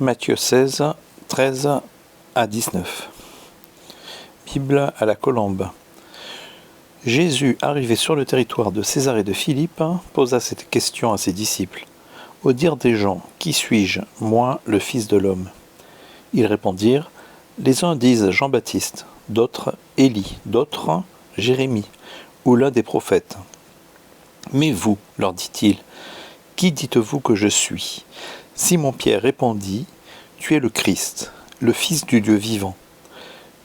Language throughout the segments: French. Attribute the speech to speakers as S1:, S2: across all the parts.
S1: Matthieu 16, 13 à 19. Bible à la colombe. Jésus, arrivé sur le territoire de Césarée de Philippe, posa cette question à ses disciples. « Au dire des gens, qui suis-je, moi, le Fils de l'homme ?» Ils répondirent, « Les uns disent Jean-Baptiste, d'autres Élie, d'autres Jérémie, ou l'un des prophètes. » « Mais vous, leur dit-il, qui dites-vous que je suis ?» Simon-Pierre répondit, « Tu es le Christ, le Fils du Dieu vivant. »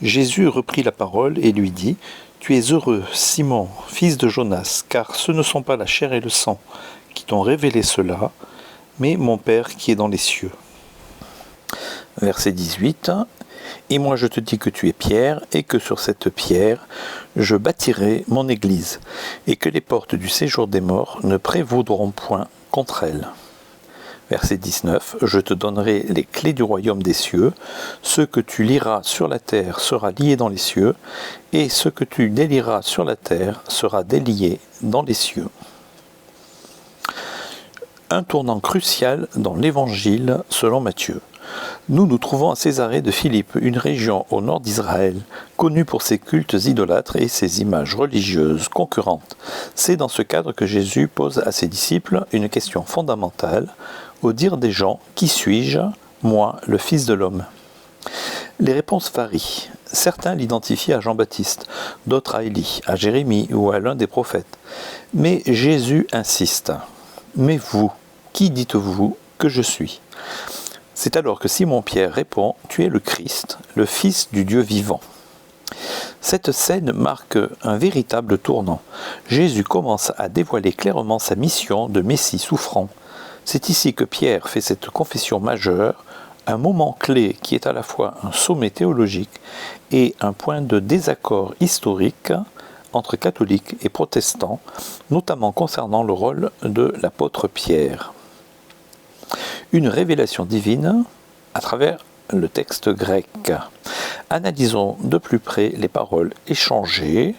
S1: Jésus reprit la parole et lui dit, « Tu es heureux, Simon, fils de Jonas, car ce ne sont pas la chair et le sang qui t'ont révélé cela, mais mon Père qui est dans les cieux. » Verset 18. « Et moi je te dis que tu es Pierre, et que sur cette pierre je bâtirai mon église, et que les portes du séjour des morts ne prévaudront point contre elle. » Verset 19. « Je te donnerai les clés du royaume des cieux. Ce que tu lieras sur la terre sera lié dans les cieux, et ce que tu délieras sur la terre sera délié dans les cieux. » Un tournant crucial dans l'Évangile selon Matthieu. Nous nous trouvons à Césarée de Philippe, une région au nord d'Israël, connue pour ses cultes idolâtres et ses images religieuses concurrentes. C'est dans ce cadre que Jésus pose à ses disciples une question fondamentale. Au dire des gens, qui suis-je, moi, le Fils de l'homme ? Les réponses varient. Certains l'identifient à Jean-Baptiste, d'autres à Élie, à Jérémie ou à l'un des prophètes. Mais Jésus insiste. « Mais vous, qui dites-vous que je suis ?» C'est alors que Simon-Pierre répond « Tu es le Christ, le Fils du Dieu vivant. » Cette scène marque un véritable tournant. Jésus commence à dévoiler clairement sa mission de Messie souffrant. C'est ici que Pierre fait cette confession majeure, un moment clé qui est à la fois un sommet théologique et un point de désaccord historique entre catholiques et protestants, notamment concernant le rôle de l'apôtre Pierre. Une révélation divine à travers le texte grec. Analysons de plus près les paroles échangées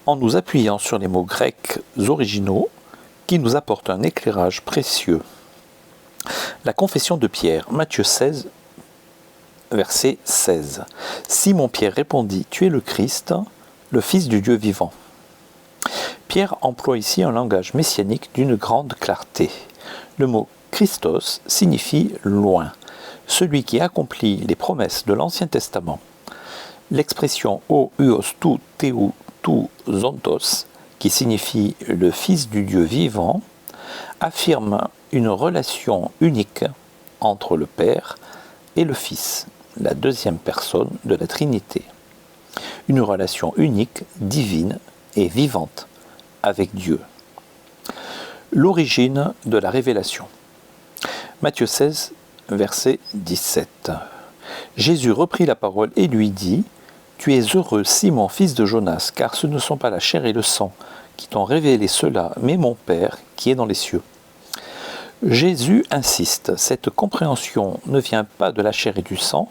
S1: en nous appuyant sur les mots grecs originaux qui nous apportent un éclairage précieux. La confession de Pierre, Matthieu 16, verset 16. Simon-Pierre répondit, « Tu es le Christ, le Fils du Dieu vivant. » Pierre emploie ici un langage messianique d'une grande clarté. Le mot Christos signifie loin, celui qui accomplit les promesses de l'Ancien Testament. L'expression o huos tou théou tou zontos, qui signifie le Fils du Dieu vivant, affirme une relation unique entre le Père et le Fils, la deuxième personne de la Trinité. Une relation unique, divine et vivante avec Dieu. L'origine de la révélation. Matthieu 16, verset 17. Jésus reprit la parole et lui dit, « Tu es heureux, Simon, fils de Jonas, car ce ne sont pas la chair et le sang qui t'ont révélé cela, mais mon Père qui est dans les cieux. » Jésus insiste, cette compréhension ne vient pas de la chair et du sang,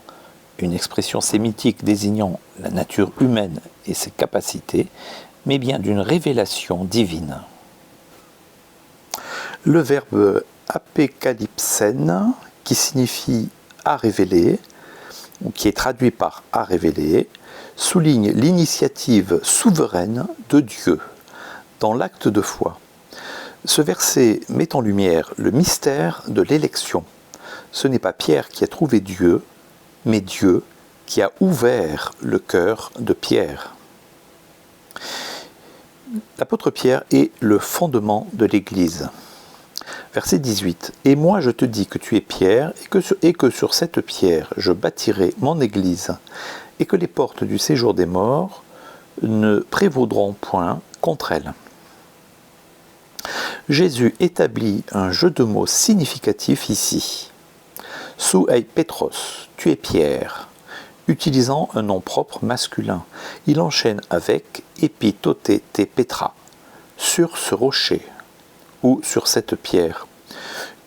S1: une expression sémitique désignant la nature humaine et ses capacités, mais bien d'une révélation divine. Le verbe apécalypsen, qui signifie à révéler, ou qui est traduit par à révéler, souligne l'initiative souveraine de Dieu dans l'acte de foi. Ce verset met en lumière le mystère de l'élection. Ce n'est pas Pierre qui a trouvé Dieu, mais Dieu qui a ouvert le cœur de Pierre. L'apôtre Pierre est le fondement de l'Église. Verset 18. « Et moi je te dis que tu es Pierre, et que sur cette pierre je bâtirai mon Église, et que les portes du séjour des morts ne prévaudront point contre elle. » Jésus établit un jeu de mots significatif ici. « Sou ei Petros, tu es Pierre », utilisant un nom propre masculin. Il enchaîne avec « epi tote te Petra », sur ce rocher ou sur cette pierre,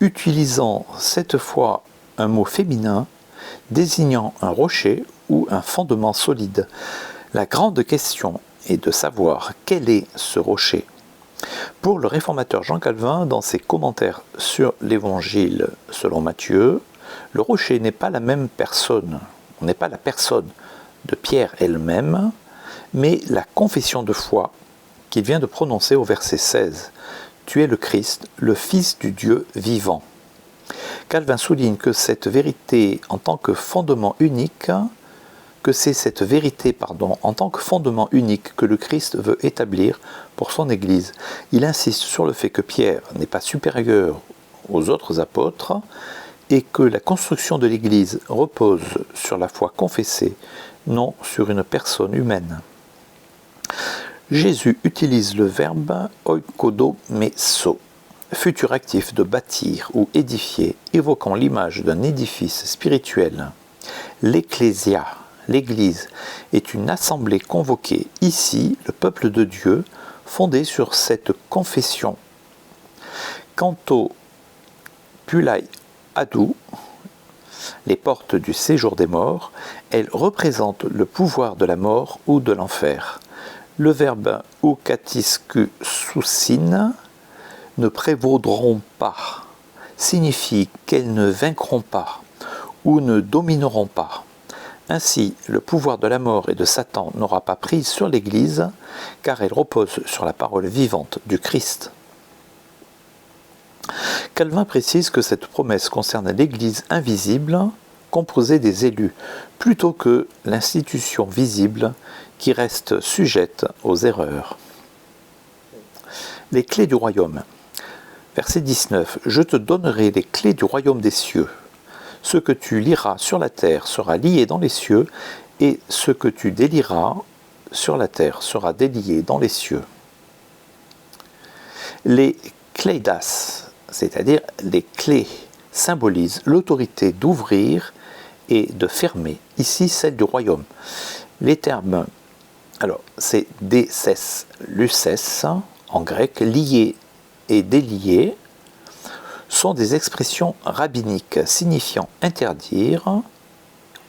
S1: utilisant cette fois un mot féminin désignant un rocher ou un fondement solide. La grande question est de savoir quel est ce rocher. Pour le réformateur Jean Calvin, dans ses commentaires sur l'Évangile selon Matthieu, Le rocher n'est pas la même personne, n'est pas la personne de Pierre elle-même, mais la confession de foi qu'il vient de prononcer au verset 16. Tu es le Christ, le Fils du Dieu vivant. Calvin souligne que cette vérité en tant que fondement unique, en tant que fondement unique que le Christ veut établir pour son Église. Il insiste sur le fait que Pierre n'est pas supérieur aux autres apôtres et que la construction de l'Église repose sur la foi confessée, non sur une personne humaine. Jésus utilise le verbe oikodomesso, futur actif de bâtir ou édifier, évoquant l'image d'un édifice spirituel. L'ecclésia, l'Église, est une assemblée convoquée, ici le peuple de Dieu, fondée sur cette confession. Quant au Pulai Adu, les portes du séjour des morts, elles représentent le pouvoir de la mort ou de l'enfer. Le verbe ukatiskususin, ne prévaudront pas, signifie qu'elles ne vaincront pas ou ne domineront pas. Ainsi, le pouvoir de la mort et de Satan n'aura pas prise sur l'Église, car elle repose sur la parole vivante du Christ. Calvin précise que cette promesse concerne l'Église invisible, composée des élus, plutôt que l'institution visible qui reste sujette aux erreurs. Les clés du royaume. Verset 19. Je te donnerai les clés du royaume des cieux. Ce que tu lieras sur la terre sera lié dans les cieux, et ce que tu délieras sur la terre sera délié dans les cieux. Les kleidas, c'est-à-dire les clés, symbolisent l'autorité d'ouvrir et de fermer, ici celle du royaume. Les termes, alors c'est deses, luces en grec, lié et délié, sont des expressions rabbiniques signifiant interdire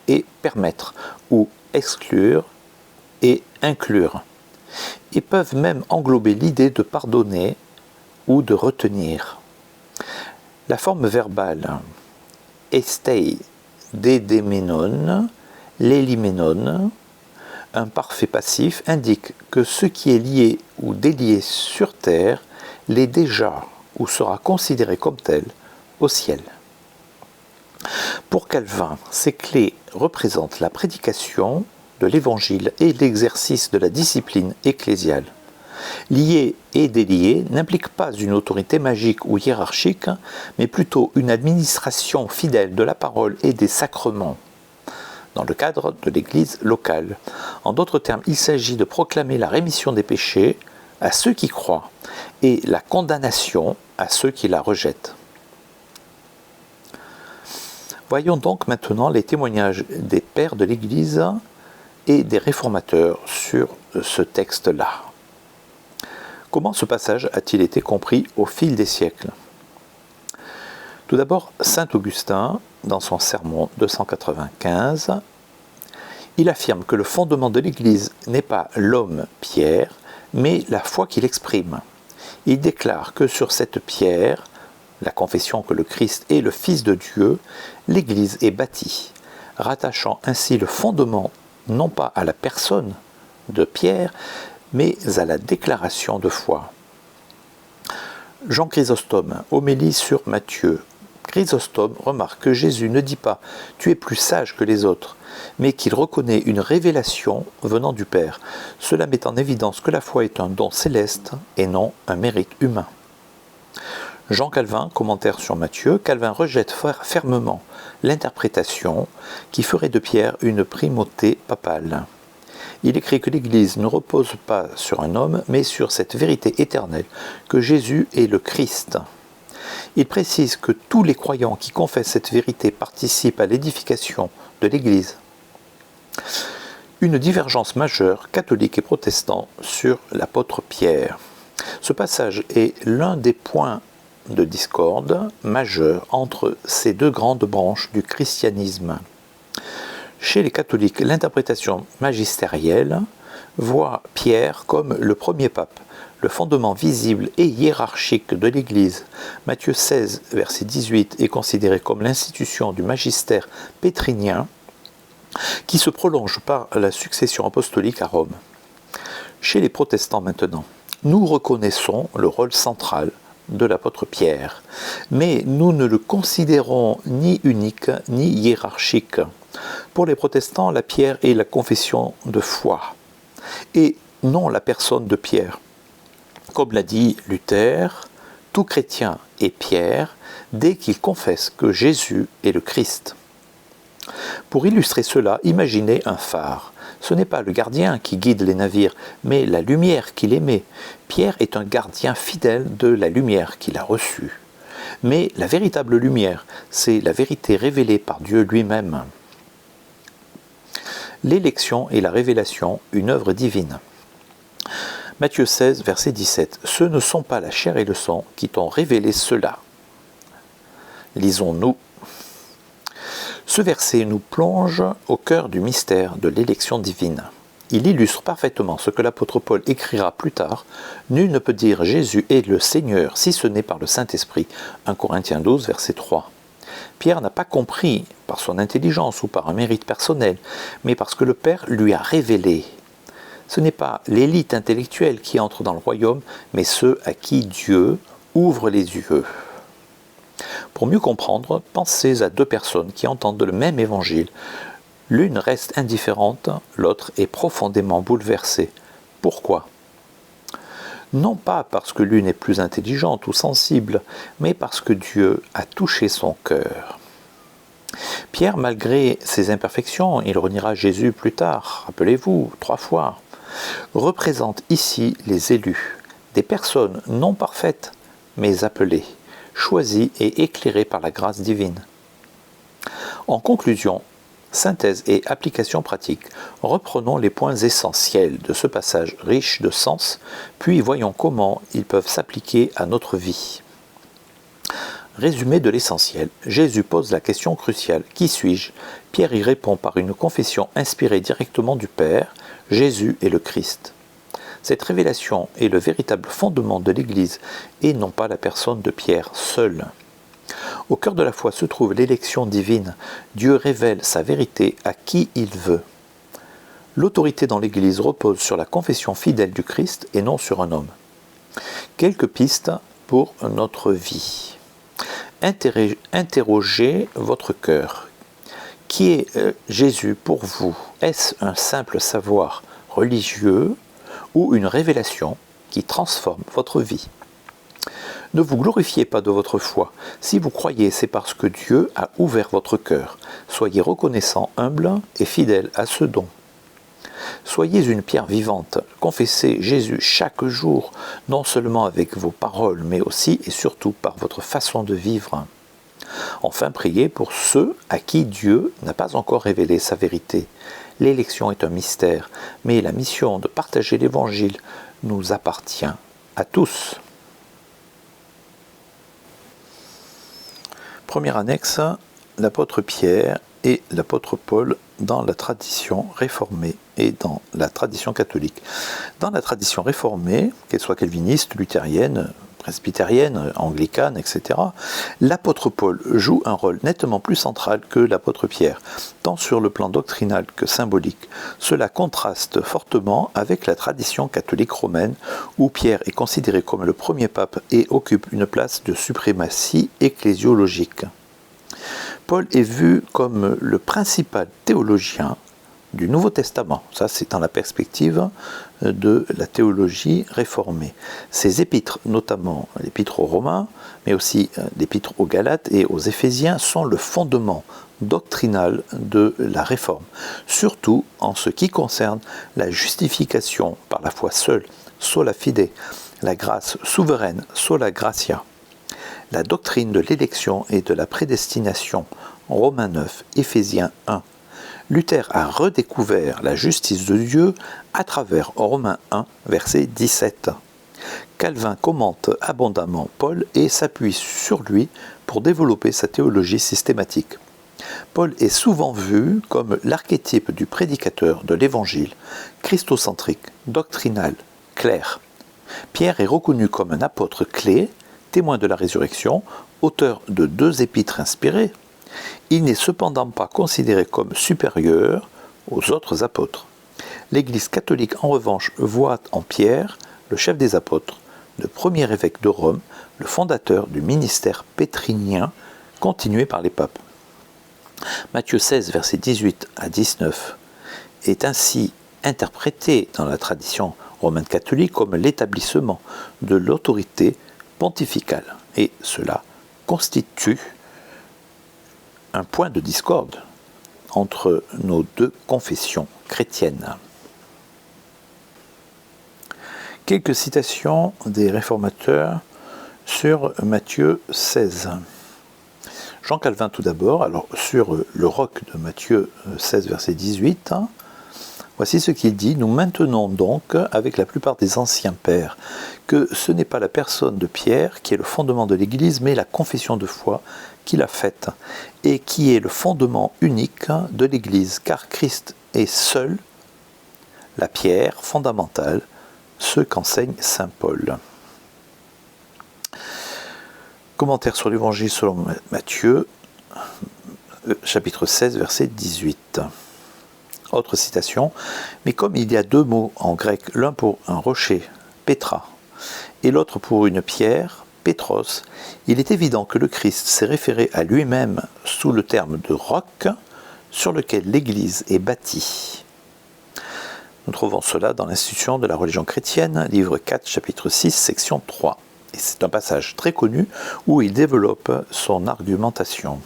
S1: et permettre, ou exclure et inclure. Ils peuvent même englober l'idée de pardonner ou de retenir. La forme verbale estei dedemenon, l'éliménon, un parfait passif, indique que ce qui est lié ou délié sur terre l'est déjà ou sera considéré comme tel au ciel. Pour Calvin, ces clés représentent la prédication de l'Évangile et l'exercice de la discipline ecclésiale. Lier et délier n'implique pas une autorité magique ou hiérarchique, mais plutôt une administration fidèle de la parole et des sacrements, dans le cadre de l'Église locale. En d'autres termes, il s'agit de proclamer la rémission des péchés à ceux qui croient et la condamnation à ceux qui la rejettent. Voyons donc maintenant les témoignages des pères de l'Église et des réformateurs sur ce texte-là. Comment ce passage a-t-il été compris au fil des siècles ? Tout d'abord, saint Augustin, dans son sermon 295, il affirme que le fondement de l'Église n'est pas l'homme Pierre, mais la foi qu'il exprime. Il déclare que sur cette pierre, la confession que le Christ est le Fils de Dieu, l'Église est bâtie, rattachant ainsi le fondement non pas à la personne de Pierre, mais à la déclaration de foi. Jean Chrysostome, homélie sur Matthieu. Chrysostome remarque que Jésus ne dit pas « tu es plus sage que les autres », mais qu'il reconnaît une révélation venant du Père. Cela met en évidence que la foi est un don céleste et non un mérite humain. Jean Calvin, commentaire sur Matthieu, Calvin rejette fermement l'interprétation qui ferait de Pierre une primauté papale. Il écrit que l'Église ne repose pas sur un homme, mais sur cette vérité éternelle, que Jésus est le Christ. Il précise que tous les croyants qui confessent cette vérité participent à l'édification de l'Église. Une divergence majeure, catholique et protestant, sur l'apôtre Pierre. Ce passage est l'un des points de discorde majeurs entre ces deux grandes branches du christianisme. Chez les catholiques, l'interprétation magistérielle voit Pierre comme le premier pape, Le fondement visible et hiérarchique de l'Église, Matthieu 16, verset 18, est considéré comme l'institution du magistère pétrinien qui se prolonge par la succession apostolique à Rome. Chez les protestants maintenant, nous reconnaissons le rôle central de l'apôtre Pierre, mais nous ne le considérons ni unique ni hiérarchique. Pour les protestants, la pierre est la confession de foi, et non la personne de Pierre. Comme l'a dit Luther, tout chrétien est Pierre dès qu'il confesse que Jésus est le Christ. Pour illustrer cela, imaginez un phare. Ce n'est pas le gardien qui guide les navires, mais la lumière qu'il émet. Pierre est un gardien fidèle de la lumière qu'il a reçue. Mais la véritable lumière, c'est la vérité révélée par Dieu lui-même. L'élection et la révélation, une œuvre divine. Matthieu 16, verset 17. « Ce ne sont pas la chair et le sang qui t'ont révélé cela. » Lisons-nous. Ce verset nous plonge au cœur du mystère de l'élection divine. Il illustre parfaitement ce que l'apôtre Paul écrira plus tard. « Nul ne peut dire Jésus est le Seigneur si ce n'est par le Saint-Esprit. » 1 Corinthiens 12, verset 3. Pierre n'a pas compris par son intelligence ou par un mérite personnel, mais parce que le Père lui a révélé. Ce n'est pas l'élite intellectuelle qui entre dans le royaume, mais ceux à qui Dieu ouvre les yeux. Pour mieux comprendre, pensez à deux personnes qui entendent le même évangile. L'une reste indifférente, l'autre est profondément bouleversée. Pourquoi ? Non pas parce que l'une est plus intelligente ou sensible, mais parce que Dieu a touché son cœur. Pierre, malgré ses imperfections, il reniera Jésus plus tard, rappelez-vous, 3 fois, représente ici les élus, des personnes non parfaites, mais appelées, choisies et éclairées par la grâce divine. En conclusion, synthèse et application pratique, reprenons les points essentiels de ce passage riche de sens, puis voyons comment ils peuvent s'appliquer à notre vie. Résumé de l'essentiel, Jésus pose la question cruciale « Qui suis-je » Pierre y répond par une confession inspirée directement du Père « Jésus est le Christ ». Cette révélation est le véritable fondement de l'Église et non pas la personne de Pierre seul. Au cœur de la foi se trouve l'élection divine. Dieu révèle sa vérité à qui il veut. L'autorité dans l'Église repose sur la confession fidèle du Christ et non sur un homme. Quelques pistes pour notre vie. Interrogez votre cœur. Qui est Jésus pour vous? Est-ce un simple savoir religieux ou une révélation qui transforme votre vie? Ne vous glorifiez pas de votre foi. Si vous croyez, c'est parce que Dieu a ouvert votre cœur. Soyez reconnaissant, humble et fidèle à ce don. Soyez une pierre vivante. Confessez Jésus chaque jour, non seulement avec vos paroles, mais aussi et surtout par votre façon de vivre. Enfin, priez pour ceux à qui Dieu n'a pas encore révélé sa vérité. L'élection est un mystère, mais la mission de partager l'Évangile nous appartient à tous. Première annexe, l'apôtre Pierre et l'apôtre Paul dans la tradition réformée et dans la tradition catholique. Dans la tradition réformée, qu'elle soit calviniste, luthérienne, presbytérienne, anglicane, etc., l'apôtre Paul joue un rôle nettement plus central que l'apôtre Pierre, tant sur le plan doctrinal que symbolique. Cela contraste fortement avec la tradition catholique romaine, où Pierre est considéré comme le premier pape et occupe une place de suprématie ecclésiologique. Paul est vu comme le principal théologien du Nouveau Testament. Ça, c'est dans la perspective de la théologie réformée. Ses épîtres, notamment l'épître aux Romains, mais aussi l'épître aux Galates et aux Éphésiens, sont le fondement doctrinal de la réforme, surtout en ce qui concerne la justification par la foi seule, sola fide, la grâce souveraine, sola gratia, la doctrine de l'élection et de la prédestination, Romains 9, Éphésiens 1. Luther a redécouvert la justice de Dieu à travers Romains 1, verset 17. Calvin commente abondamment Paul et s'appuie sur lui pour développer sa théologie systématique. Paul est souvent vu comme l'archétype du prédicateur de l'Évangile, christocentrique, doctrinal, clair. Pierre est reconnu comme un apôtre clé, témoin de la résurrection, auteur de 2 épîtres inspirées. Il n'est cependant pas considéré comme supérieur aux autres apôtres. L'Église catholique, en revanche, voit en Pierre le chef des apôtres, le premier évêque de Rome, le fondateur du ministère pétrinien continué par les papes. Matthieu 16, versets 18 à 19, est ainsi interprété dans la tradition romaine catholique comme l'établissement de l'autorité pontificale. Et cela constitue un point de discorde entre nos 2 confessions chrétiennes. Quelques citations des réformateurs sur Matthieu 16. Jean Calvin tout d'abord, alors sur le roc de Matthieu 16, verset 18, voici ce qu'il dit: « Nous maintenons donc, avec la plupart des anciens pères, que ce n'est pas la personne de Pierre qui est le fondement de l'Église, mais la confession de foi qu'il a faite, et qui est le fondement unique de l'Église, car Christ est seul la pierre fondamentale, ce qu'enseigne saint Paul. » Commentaire sur l'Évangile selon Matthieu, chapitre 16, verset 18. Autre citation: « Mais comme il y a 2 mots en grec, l'un pour un rocher, Pétra, et l'autre pour une pierre, Pétros, il est évident que le Christ s'est référé à lui-même sous le terme de roc sur lequel l'Église est bâtie. » Nous trouvons cela dans l'Institution de la religion chrétienne, livre 4, chapitre 6, section 3. Et c'est un passage très connu où il développe son argumentation.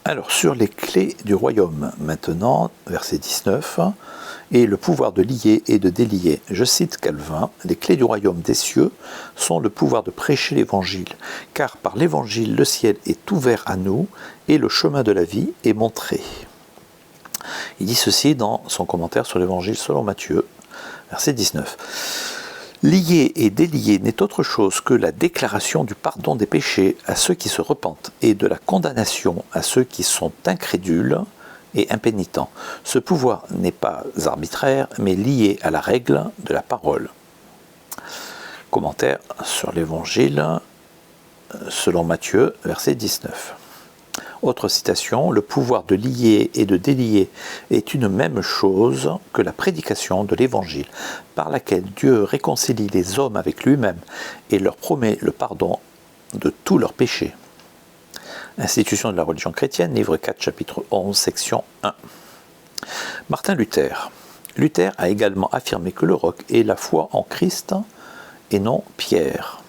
S1: Alors, sur les clés du royaume, maintenant, verset 19, et le pouvoir de lier et de délier. Je cite Calvin: « Les clés du royaume des cieux sont le pouvoir de prêcher l'évangile, car par l'évangile le ciel est ouvert à nous et le chemin de la vie est montré. » Il dit ceci dans son commentaire sur l'évangile selon Matthieu, verset 19. « Lier et délier n'est autre chose que la déclaration du pardon des péchés à ceux qui se repentent et de la condamnation à ceux qui sont incrédules et impénitents. Ce pouvoir n'est pas arbitraire, mais lié à la règle de la parole. » Commentaire sur l'évangile selon Matthieu, verset 19. Autre citation: « Le pouvoir de lier et de délier est une même chose que la prédication de l'Évangile, par laquelle Dieu réconcilie les hommes avec lui-même et leur promet le pardon de tous leurs péchés. » Institution de la religion chrétienne, livre 4, chapitre 11, section 1. Martin Luther. Luther a également affirmé que le roc est la foi en Christ et non Pierre.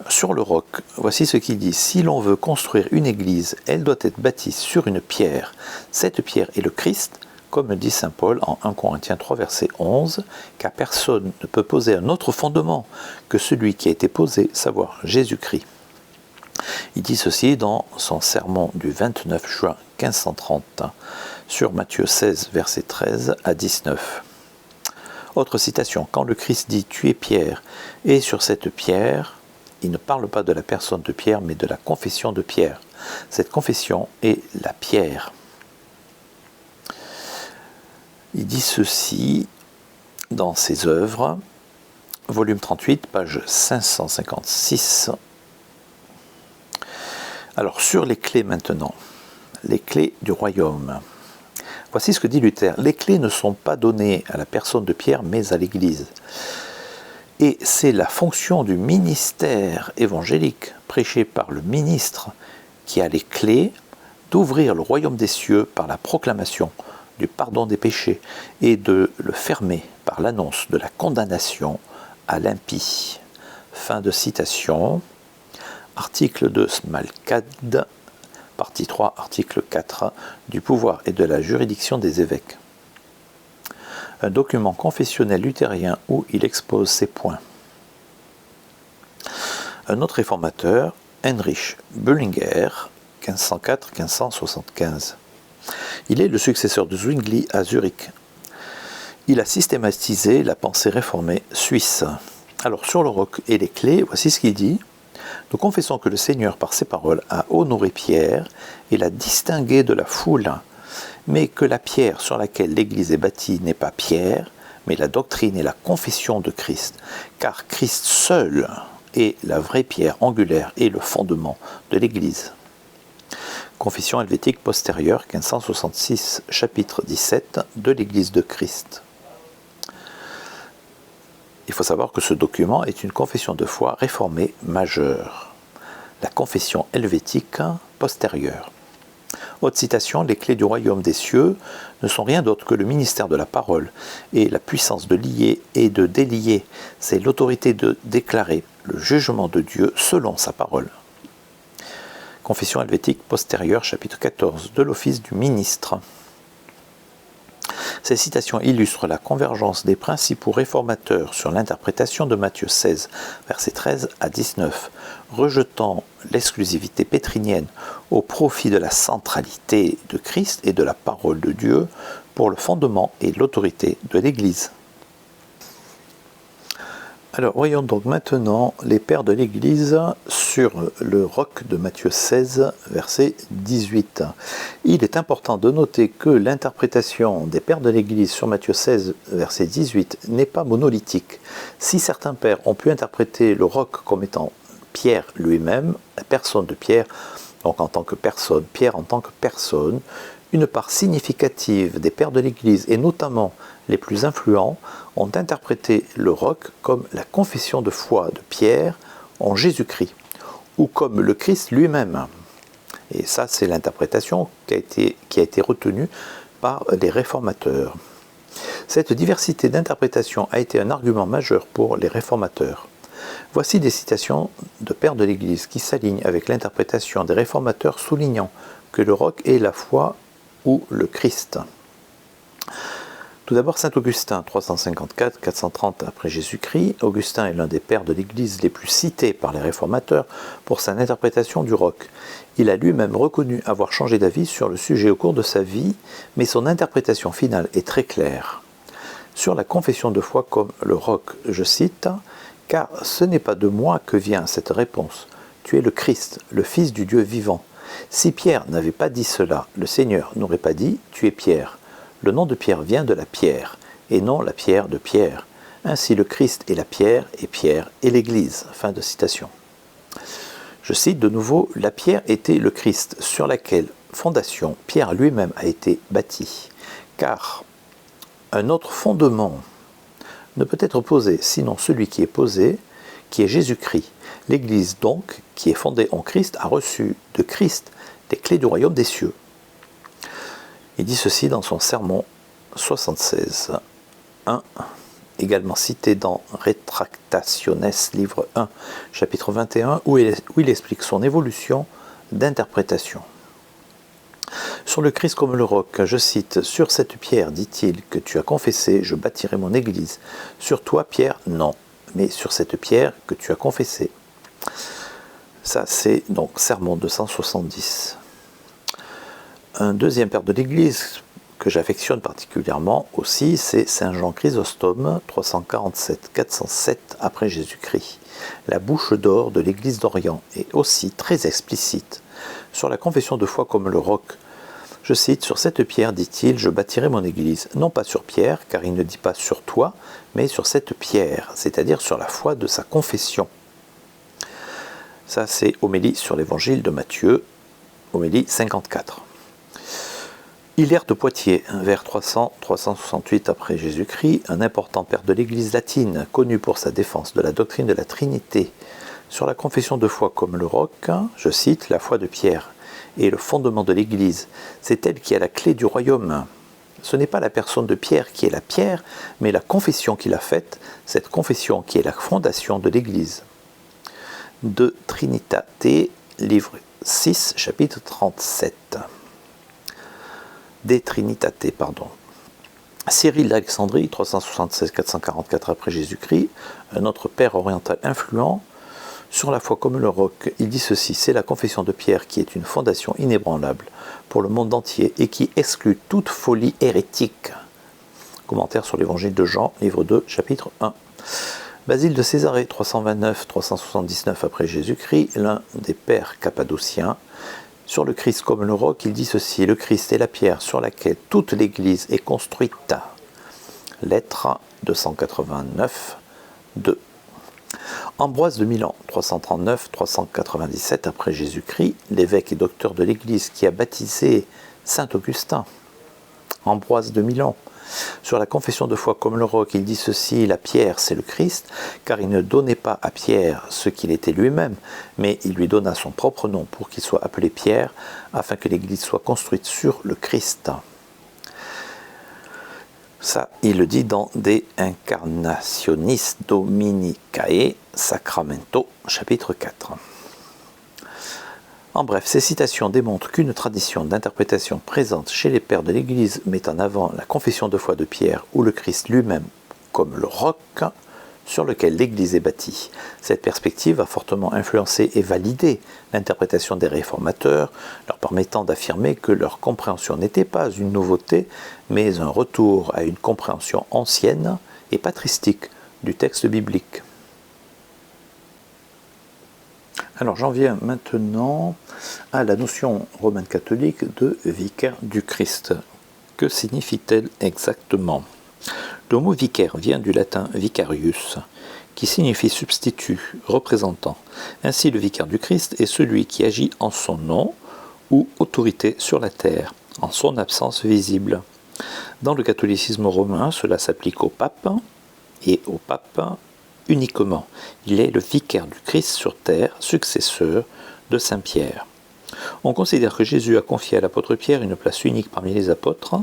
S1: Sur le roc, voici ce qu'il dit: « Si l'on veut construire une église, elle doit être bâtie sur une pierre. Cette pierre est le Christ, comme dit saint Paul en 1 Corinthiens 3, verset 11, car personne ne peut poser un autre fondement que celui qui a été posé, savoir Jésus-Christ. » Il dit ceci dans son sermon du 29 juin 1530, sur Matthieu 16, verset 13 à 19. Autre citation: « Quand le Christ dit « Tu es Pierre » et sur cette pierre », il ne parle pas de la personne de Pierre, mais de la confession de Pierre. Cette confession est la pierre. Il dit ceci dans ses œuvres, volume 38, page 556. Alors, sur les clés maintenant, les clés du royaume. Voici ce que dit Luther: « Les clés ne sont pas données à la personne de Pierre, mais à l'Église. Et c'est la fonction du ministère évangélique, prêché par le ministre, qui a les clés d'ouvrir le royaume des cieux par la proclamation du pardon des péchés et de le fermer par l'annonce de la condamnation à l'impie. » Fin de citation. Article de Smalcald, partie 3, article 4, du pouvoir et de la juridiction des évêques. Un document confessionnel luthérien où il expose ces points. Un autre réformateur, Heinrich Bullinger, 1504-1575. Il est le successeur de Zwingli à Zurich. Il a systématisé la pensée réformée suisse. Alors, sur le roc et les clés, voici ce qu'il dit. « Nous confessons que le Seigneur, par ses paroles, a honoré Pierre et l'a distingué de la foule. mais que la pierre sur laquelle l'Église est bâtie n'est pas Pierre, mais la doctrine et la confession de Christ, car Christ seul est la vraie pierre angulaire et le fondement de l'Église. Confession helvétique postérieure 1566, chapitre 17 de l'Église de Christ. Il faut savoir que ce document est une confession de foi réformée majeure. La confession helvétique postérieure. Haute citation, les clés du royaume des cieux ne sont rien d'autre que le ministère de la parole et la puissance de lier et de délier. C'est l'autorité de déclarer le jugement de Dieu selon sa parole. Confession helvétique postérieure, chapitre 14 de l'office du ministre. Ces citations illustrent la convergence des principaux réformateurs sur l'interprétation de Matthieu 16, versets 13 à 19, rejetant l'exclusivité pétrinienne au profit de la centralité de Christ et de la parole de Dieu pour le fondement et l'autorité de l'Église. Alors, voyons donc maintenant les pères de l'Église sur le roc de Matthieu 16, verset 18. Il est important de noter que l'interprétation des pères de l'Église sur Matthieu 16, verset 18 n'est pas monolithique. Si certains pères ont pu interpréter le roc comme étant Pierre lui-même, la personne de Pierre, donc en tant que personne, Pierre en tant que personne, une part significative des pères de l'Église, et notamment les plus influents, ont interprété le roc comme la confession de foi de Pierre en Jésus-Christ, ou comme le Christ lui-même. Et ça, c'est l'interprétation qui a été retenue par les réformateurs. Cette diversité d'interprétation a été un argument majeur pour les réformateurs. Voici des citations de pères de l'Église qui s'alignent avec l'interprétation des réformateurs, soulignant que le roc est la foi ou le Christ. Tout d'abord, saint Augustin, 354-430 après Jésus-Christ. Augustin est l'un des pères de l'Église les plus cités par les réformateurs pour sa interprétation du roc. Il a lui-même reconnu avoir changé d'avis sur le sujet au cours de sa vie, mais son interprétation finale est très claire. Sur la confession de foi comme le roc, je cite, « Car ce n'est pas de moi que vient cette réponse. Tu es le Christ, le Fils du Dieu vivant. Si Pierre n'avait pas dit cela, le Seigneur n'aurait pas dit « Tu es Pierre ». Le nom de Pierre vient de la pierre, et non la pierre de Pierre. Ainsi le Christ est la pierre est l'Église. Fin de citation. Je cite de nouveau, la pierre était le Christ, sur laquelle fondation Pierre lui-même a été bâti. Car un autre fondement ne peut être posé, sinon celui qui est posé, qui est Jésus-Christ. L'Église donc, qui est fondée en Christ, a reçu de Christ les clés du royaume des cieux. Il dit ceci dans son sermon 76, 1, également cité dans Retractationes, livre 1, chapitre 21, où il explique son évolution d'interprétation. Sur le Christ comme le roc, je cite, « Sur cette pierre, dit-il, que tu as confessée, je bâtirai mon église. Sur toi, Pierre, non, mais sur cette pierre que tu as confessée. » Ça, c'est donc sermon 270. Un deuxième père de l'Église que j'affectionne particulièrement aussi, c'est saint Jean Chrysostome, 347-407 après Jésus-Christ. La bouche d'or de l'Église d'Orient est aussi très explicite. Sur la confession de foi comme le roc, je cite, « Sur cette pierre, dit-il, je bâtirai mon Église, non pas sur pierre, car il ne dit pas sur toi, mais sur cette pierre, c'est-à-dire sur la foi de sa confession. » Ça, c'est homélie sur l'Évangile de Matthieu, homélie 54. Hilaire de Poitiers, vers 300-368 après Jésus-Christ, un important père de l'Église latine, connu pour sa défense de la doctrine de la Trinité. Sur la confession de foi comme le roc, je cite, « La foi de Pierre est le fondement de l'Église. C'est elle qui a la clé du royaume. Ce n'est pas la personne de Pierre qui est la pierre, mais la confession qu'il a faite, cette confession qui est la fondation de l'Église. » De Trinitate, livre 6, chapitre 37. Des Trinitate, pardon. Cyril d'Alexandrie, 376-444 après Jésus-Christ, un autre père oriental influent, sur la foi comme le roc, il dit ceci, c'est la confession de Pierre qui est une fondation inébranlable pour le monde entier et qui exclut toute folie hérétique. Commentaire sur l'évangile de Jean, livre 2, chapitre 1. Basile de Césarée, 329-379 après Jésus-Christ, l'un des pères cappadociens, Sur le Christ comme le roc, il dit ceci: le Christ est la pierre sur laquelle toute l'Église est construite. Lettre 289, 2. Ambroise de Milan, 339-397 après Jésus-Christ, l'évêque et docteur de l'Église qui a baptisé saint Augustin. Ambroise de Milan. Sur la confession de foi comme le roc, il dit ceci: la pierre, c'est le Christ, car il ne donnait pas à Pierre ce qu'il était lui-même, mais il lui donna son propre nom pour qu'il soit appelé Pierre, afin que l'Église soit construite sur le Christ. Ça, il le dit dans De Incarnationis Dominicae Sacramento, chapitre 4. En bref, ces citations démontrent qu'une tradition d'interprétation présente chez les pères de l'Église met en avant la confession de foi de Pierre ou le Christ lui-même comme le roc sur lequel l'Église est bâtie. Cette perspective a fortement influencé et validé l'interprétation des réformateurs, leur permettant d'affirmer que leur compréhension n'était pas une nouveauté, mais un retour à une compréhension ancienne et patristique du texte biblique. Alors j'en viens maintenant à la notion romaine catholique de vicaire du Christ. Que signifie-t-elle exactement ? Le mot vicaire vient du latin vicarius, qui signifie substitut, représentant. Ainsi, le vicaire du Christ est celui qui agit en son nom ou autorité sur la terre, en son absence visible. Dans le catholicisme romain, cela s'applique au pape, et au pape uniquement. Il est le vicaire du Christ sur terre, successeur de Saint Pierre. On considère que Jésus a confié à l'apôtre Pierre une place unique parmi les apôtres,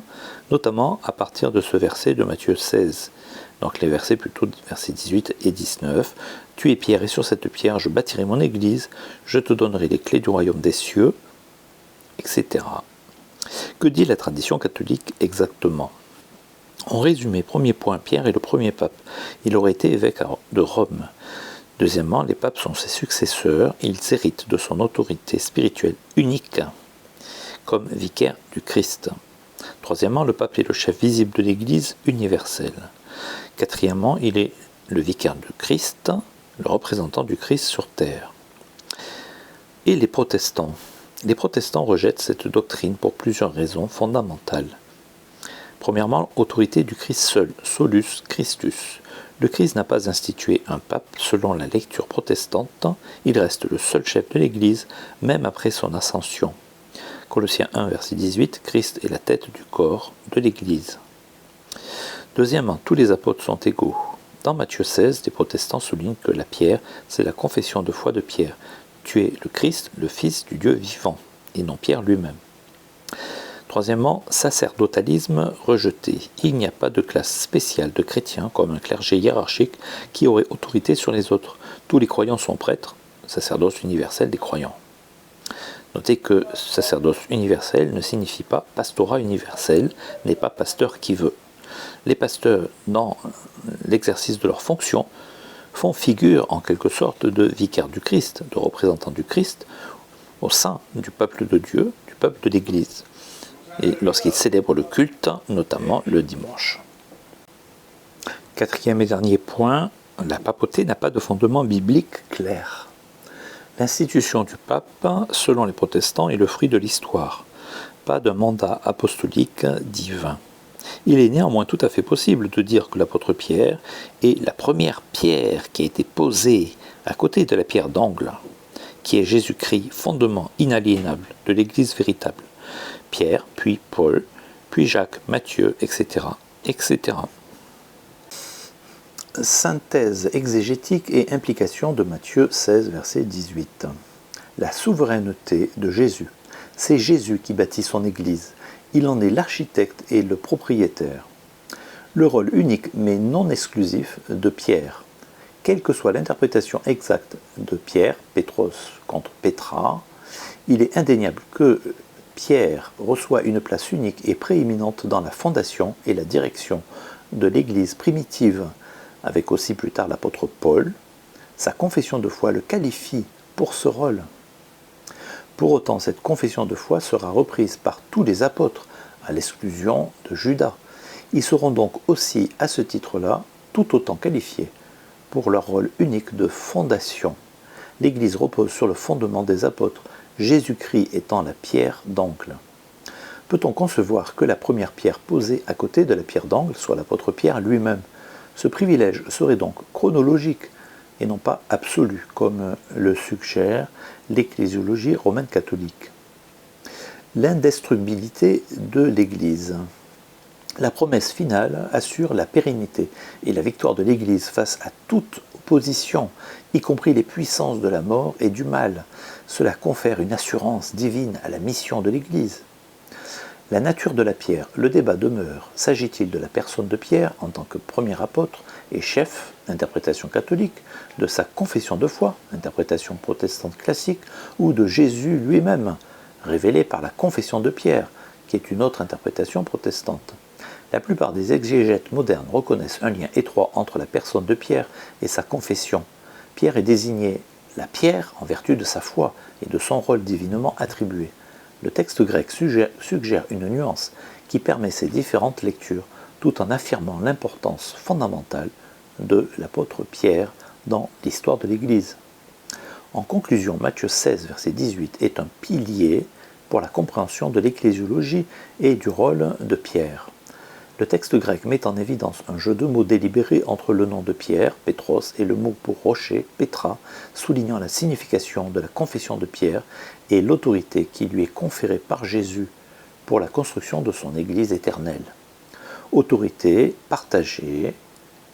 S1: notamment à partir de ce verset de Matthieu 16. Donc les versets plutôt versets 18 et 19. « Tu es Pierre, et sur cette pierre je bâtirai mon église, je te donnerai les clés du royaume des cieux, etc. » Que dit la tradition catholique exactement ? En résumé, premier point, Pierre est le premier pape. Il aurait été évêque de Rome. Deuxièmement, les papes sont ses successeurs, ils héritent de son autorité spirituelle unique, comme vicaire du Christ. Troisièmement, le pape est le chef visible de l'Église universelle. Quatrièmement, il est le vicaire du Christ, le représentant du Christ sur terre. Et les protestants ? Les protestants rejettent cette doctrine pour plusieurs raisons fondamentales. Premièrement, autorité du Christ seul, solus Christus. Le Christ n'a pas institué un pape selon la lecture protestante, il reste le seul chef de l'Église, même après son ascension. Colossiens 1, verset 18, Christ est la tête du corps de l'Église. Deuxièmement, tous les apôtres sont égaux. Dans Matthieu 16, les protestants soulignent que la pierre, c'est la confession de foi de Pierre. Tu es le Christ, le Fils du Dieu vivant, et non Pierre lui-même. Troisièmement, sacerdotalisme rejeté. Il n'y a pas de classe spéciale de chrétiens comme un clergé hiérarchique qui aurait autorité sur les autres. Tous les croyants sont prêtres, sacerdoce universel des croyants. Notez que sacerdoce universel ne signifie pas pastorat universel, n'est pas pasteur qui veut. Les pasteurs, dans l'exercice de leur fonction, font figure en quelque sorte de vicaire du Christ, de représentant du Christ au sein du peuple de Dieu, du peuple de l'Église. Et lorsqu'ils célèbrent le culte, notamment le dimanche. Quatrième et dernier point, la papauté n'a pas de fondement biblique clair. L'institution du pape, selon les protestants, est le fruit de l'histoire, pas d'un mandat apostolique divin. Il est néanmoins tout à fait possible de dire que l'apôtre Pierre est la première pierre qui a été posée à côté de la pierre d'angle, qui est Jésus-Christ, fondement inaliénable de l'Église véritable. Pierre, puis Paul, puis Jacques, Matthieu, etc., etc. Synthèse exégétique et implication de Matthieu 16, verset 18. La souveraineté de Jésus. C'est Jésus qui bâtit son Église. Il en est l'architecte et le propriétaire. Le rôle unique mais non exclusif de Pierre. Quelle que soit l'interprétation exacte de Pierre, Pétros contre Pétra, il est indéniable que Pierre reçoit une place unique et prééminente dans la fondation et la direction de l'Église primitive, avec aussi plus tard l'apôtre Paul. Sa confession de foi le qualifie pour ce rôle. Pour autant, cette confession de foi sera reprise par tous les apôtres, à l'exclusion de Judas. Ils seront donc aussi, à ce titre-là, tout autant qualifiés pour leur rôle unique de fondation. L'Église repose sur le fondement des apôtres, Jésus-Christ étant la pierre d'angle. Peut-on concevoir que la première pierre posée à côté de la pierre d'angle soit l'apôtre Pierre lui-même? Ce privilège serait donc chronologique et non pas absolu, comme le suggère l'ecclésiologie romaine catholique. L'indestructibilité de l'Église. La promesse finale assure la pérennité et la victoire de l'Église face à toute opposition, y compris les puissances de la mort et du mal. Cela confère une assurance divine à la mission de l'Église. La nature de la pierre, le débat demeure. S'agit-il de la personne de Pierre en tant que premier apôtre et chef, interprétation catholique, de sa confession de foi, interprétation protestante classique, ou de Jésus lui-même, révélé par la confession de Pierre, qui est une autre interprétation protestante? La plupart des exégètes modernes reconnaissent un lien étroit entre la personne de Pierre et sa confession. Pierre est désigné la pierre en vertu de sa foi et de son rôle divinement attribué. Le texte grec suggère une nuance qui permet ces différentes lectures, tout en affirmant l'importance fondamentale de l'apôtre Pierre dans l'histoire de l'Église. En conclusion, Matthieu 16, verset 18 est un pilier pour la compréhension de l'ecclésiologie et du rôle de Pierre. Le texte grec met en évidence un jeu de mots délibéré entre le nom de Pierre, Pétros, et le mot pour rocher, Pétra, soulignant la signification de la confession de Pierre et l'autorité qui lui est conférée par Jésus pour la construction de son Église éternelle. Autorité partagée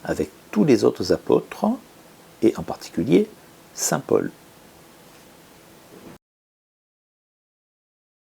S1: avec tous les autres apôtres, et en particulier Saint Paul